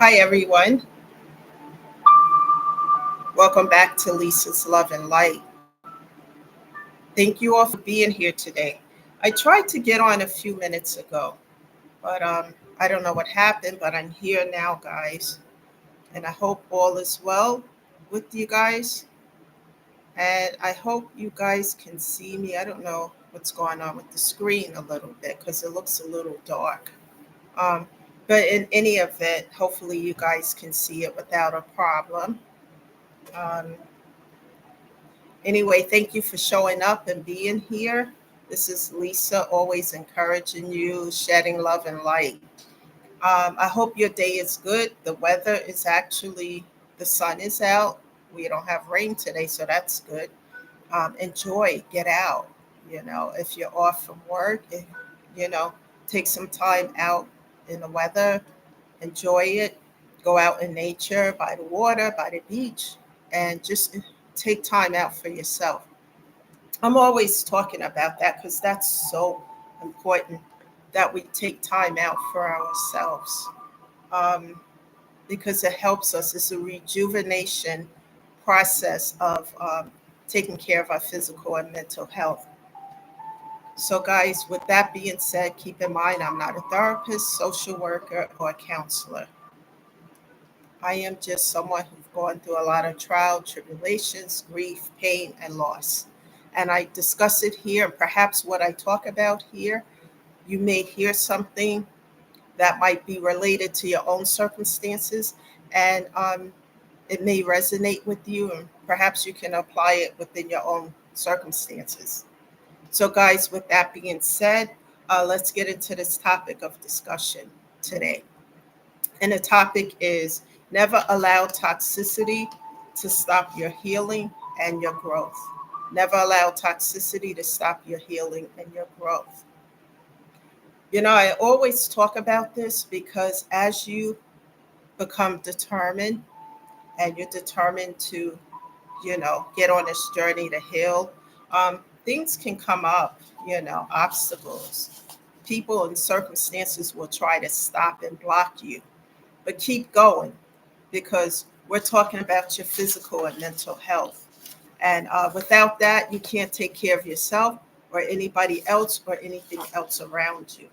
Hi, everyone. Welcome back to Lisa's Love and Light. Thank you all for being here today. I tried to get on a few minutes ago, but I don't know what happened, but I'm here now, guys. And I hope all is well with you guys. And I hope you guys can see me. I don't know what's going on with the screen a little bit because it looks a little dark. Um, but in any event, hopefully you guys can see it without a problem. Um, Anyway, thank you for showing up and being here. This is Lisa, always encouraging you, shedding love and light. I hope your day is good. The weather is actually, the sun is out. We don't have rain today, so that's good. Enjoy, get out. If you're off from work, you know, take some time out in the weather, enjoy it, go out in nature, by the water, by the beach, and just take time out for yourself. I'm always talking about that because that's so important that we take time out for ourselves um, because it helps us. It's a rejuvenation process of taking care of our physical and mental health. So, guys, with that being said, keep in mind I'm not a therapist, social worker, or a counselor. I am just someone who's gone through a lot of trial, tribulations, grief, pain, and loss. And I discuss it here. And perhaps what I talk about here, you may hear something that might be related to your own circumstances, and it may resonate with you, and perhaps you can apply it within your own circumstances. So, guys, with that being said, let's get into this topic of discussion today. And the topic is never allow toxicity to stop your healing and your growth. Never allow toxicity to stop your healing and your growth. I always talk about this because as you become determined and you're determined to, get on this journey to heal, things can come up, obstacles. People and circumstances will try to stop and block you, but keep going because we're talking about your physical and mental health. And without that, you can't take care of yourself or anybody else or anything else around you.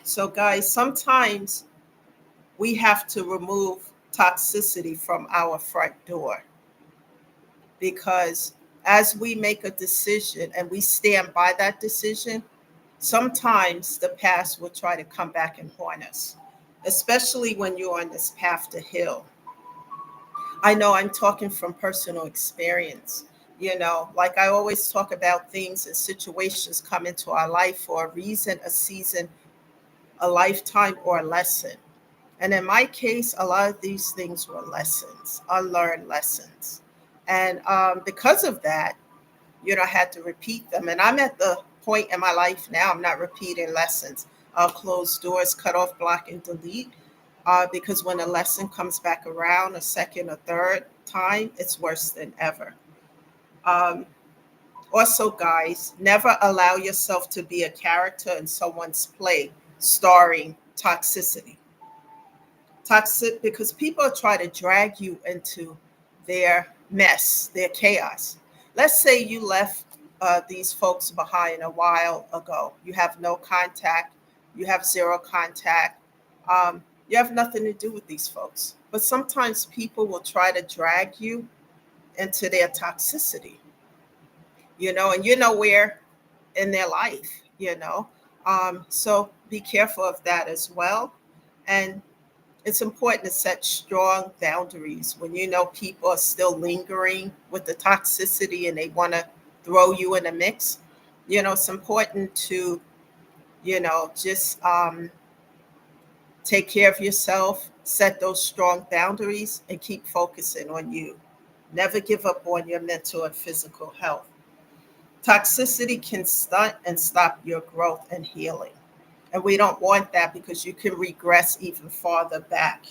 So, guys, sometimes we have to remove toxicity from our front door because as we make a decision and we stand by that decision, sometimes the past will try to come back and haunt us, especially when you're on this path to heal. I know I'm talking from personal experience. Like I always talk about things and situations come into our life for a reason, a season, a lifetime, or a lesson. And in my case, a lot of these things were lessons, unlearned lessons. And because of that, I had to repeat them. And I'm at the point in my life now, I'm not repeating lessons. I'll close doors, cut off, block, and delete because when a lesson comes back around a second or third time, it's worse than ever. Um, Also, guys, never allow yourself to be a character in someone's play starring toxicity. Toxic because people try to drag you into their mess, their chaos. Let's say you left these folks behind a while ago. You have no contact, you have zero contact, you have nothing to do with these folks. But sometimes people will try to drag you into their toxicity, and you're nowhere in their life. So be careful of that as well. And it's important to set strong boundaries when you know people are still lingering with the toxicity and they want to throw you in a mix. It's important to, just take care of yourself, set those strong boundaries, and keep focusing on you. Never give up on your mental and physical health. Toxicity can stunt and stop your growth and healing. And we don't want that because you can regress even farther back.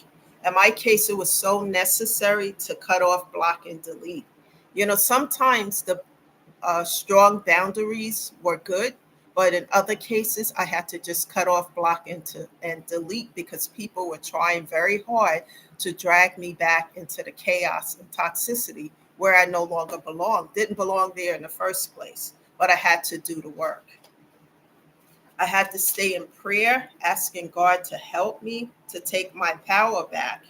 In my case, it was so necessary to cut off, block, and delete. Sometimes the strong boundaries were good But in other cases, I had to just cut off, block, and delete because people were trying very hard to drag me back into the chaos and toxicity where I no longer belong. Didn't belong there in the first place, but I had to do the work. I had to stay in prayer, asking God to help me to take my power back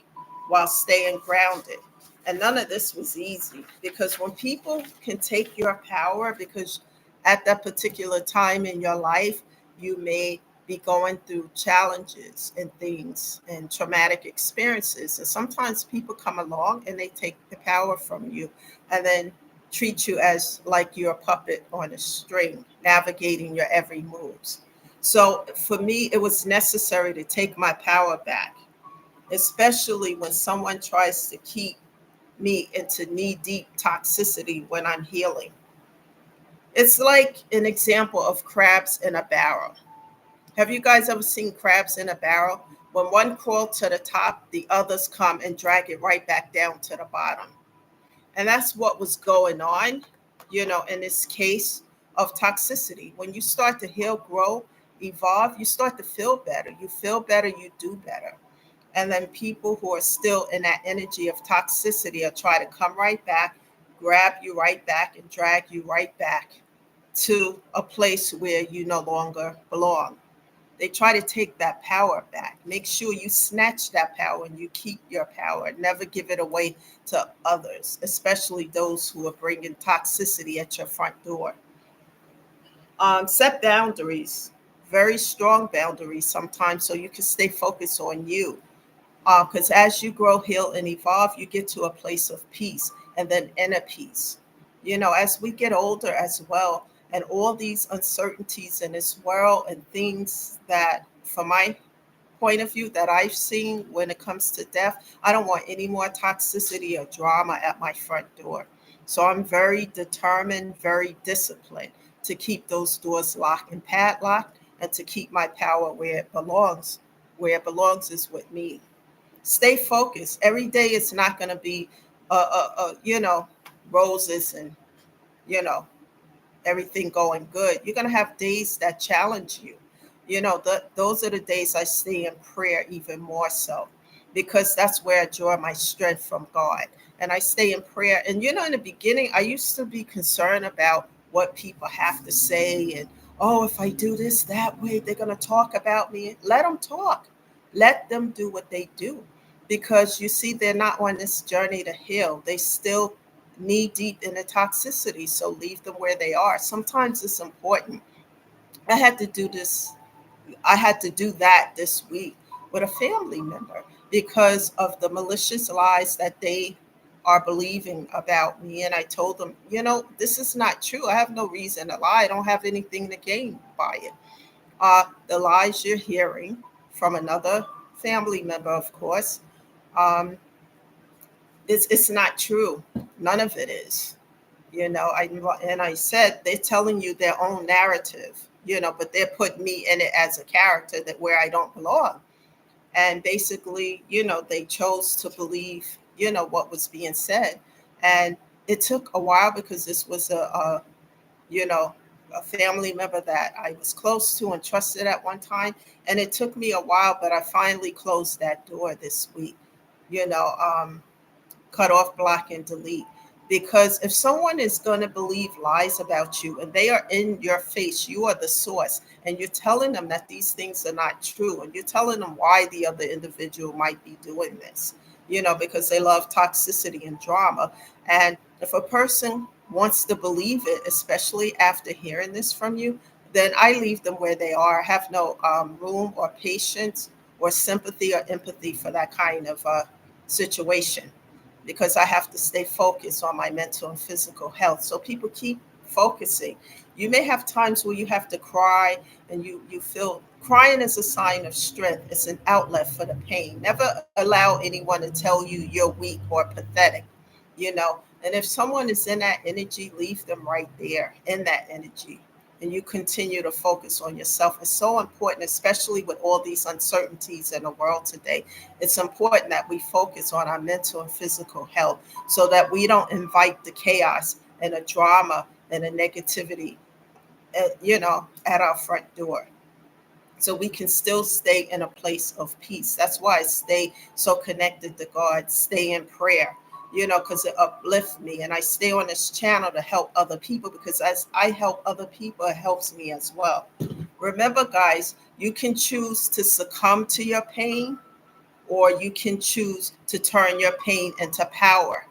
while staying grounded. And none of this was easy because when people can take your power, because at that particular time in your life, you may be going through challenges and things and traumatic experiences. And sometimes people come along and they take the power from you and then treat you as like you're a puppet on a string, navigating your every moves. So for me, it was necessary to take my power back, especially when someone tries to keep me into knee deep toxicity when I'm healing. It's like an example of crabs in a barrel. Have you guys ever seen crabs in a barrel? When one crawls to the top, the others come and drag it right back down to the bottom. And that's what was going on, in this case of toxicity. When you start to heal, grow, evolve, you start to feel better. You feel better, you do better. And then people who are still in that energy of toxicity will try to come right back, grab you right back, and drag you right back to a place where you no longer belong. They try to take that power back. Make sure you snatch that power and you keep your power. Never give it away to others, especially those who are bringing toxicity at your front door. Set boundaries, very strong boundaries sometimes, so you can stay focused on you. Because as you grow, heal, and evolve, you get to a place of peace and then inner peace. As we get older as well, and all these uncertainties in this world and things that, from my point of view, that I've seen when it comes to death, I don't want any more toxicity or drama at my front door. So I'm very determined, very disciplined to keep those doors locked and padlocked and to keep my power where it belongs. Where it belongs is with me. Stay focused. Every day it's not going to be, roses and, you know, everything going good. You're going to have days that challenge you. Those are the days I stay in prayer even more so because that's where I draw my strength from God. And I stay in prayer. And, in the beginning, I used to be concerned about what people have to say. And, oh, if I do this that way, they're going to talk about me. Let them talk. Let them do what they do. Because you see, they're not on this journey to heal. They still knee deep in the toxicity. So leave them where they are. Sometimes it's important. I had to do this. I had to do that this week with a family member because of the malicious lies that they are believing about me. And I told them, this is not true. I have no reason to lie. I don't have anything to gain by it. The lies you're hearing from another family member, of course, um, it's not true. None of it is. I said they're telling you their own narrative, but they're putting me in it as a character that where I don't belong. And basically, they chose to believe, what was being said. And it took a while because this was you know, a family member that I was close to and trusted at one time. And it took me a while, but I finally closed that door this week. You know, cut off, block, and delete. Because if someone is going to believe lies about you and they are in your face, you are the source, and you're telling them that these things are not true, and you're telling them why the other individual might be doing this, because they love toxicity and drama. And if a person wants to believe it, especially after hearing this from you, then I leave them where they are. I have no room or patience or sympathy or empathy for that kind of situation because I have to stay focused on my mental and physical health. So people keep focusing. You may have times where you have to cry and you feel crying is a sign of strength. It's an outlet for the pain. Never allow anyone to tell you you're weak or pathetic, And if someone is in that energy, leave them right there in that energy. And you continue to focus on yourself. It's so important, especially with all these uncertainties in the world today. It's important that we focus on our mental and physical health so that we don't invite the chaos and the drama and the negativity at our front door, so we can still stay in a place of peace. That's why I stay so connected to God, stay in prayer, because it uplifts me. And I stay on this channel to help other people, because as I help other people, it helps me as well. Remember, guys, you can choose to succumb to your pain, or you can choose to turn your pain into power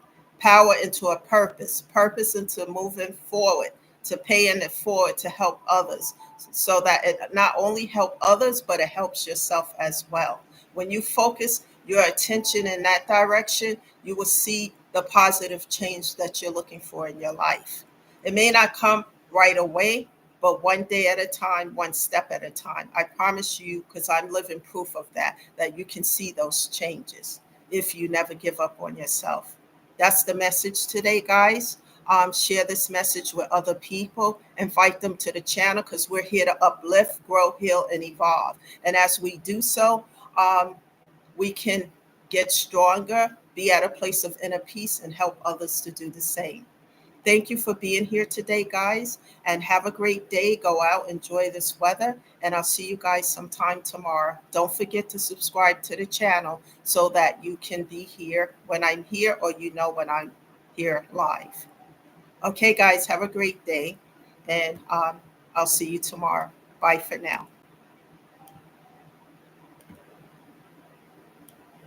into a purpose into moving forward, to paying it forward to help others, so that it not only help others, but it helps yourself as well. When you focus your attention in that direction, you will see the positive change that you're looking for in your life. It may not come right away, but one day at a time, one step at a time. I promise you, because I'm living proof of that you can see those changes if you never give up on yourself. That's the message today, guys. Share this message with other people. Invite them to the channel, because we're here to uplift, grow, heal, and evolve. And as we do so, we can get stronger, be at a place of inner peace, and help others to do the same. Thank you for being here today, guys, and have a great day. Go out, enjoy this weather, and I'll see you guys sometime tomorrow. Don't forget to subscribe to the channel so that you can be here when I'm here, or when I'm here live. Okay, guys, have a great day, and I'll see you tomorrow. Bye for now.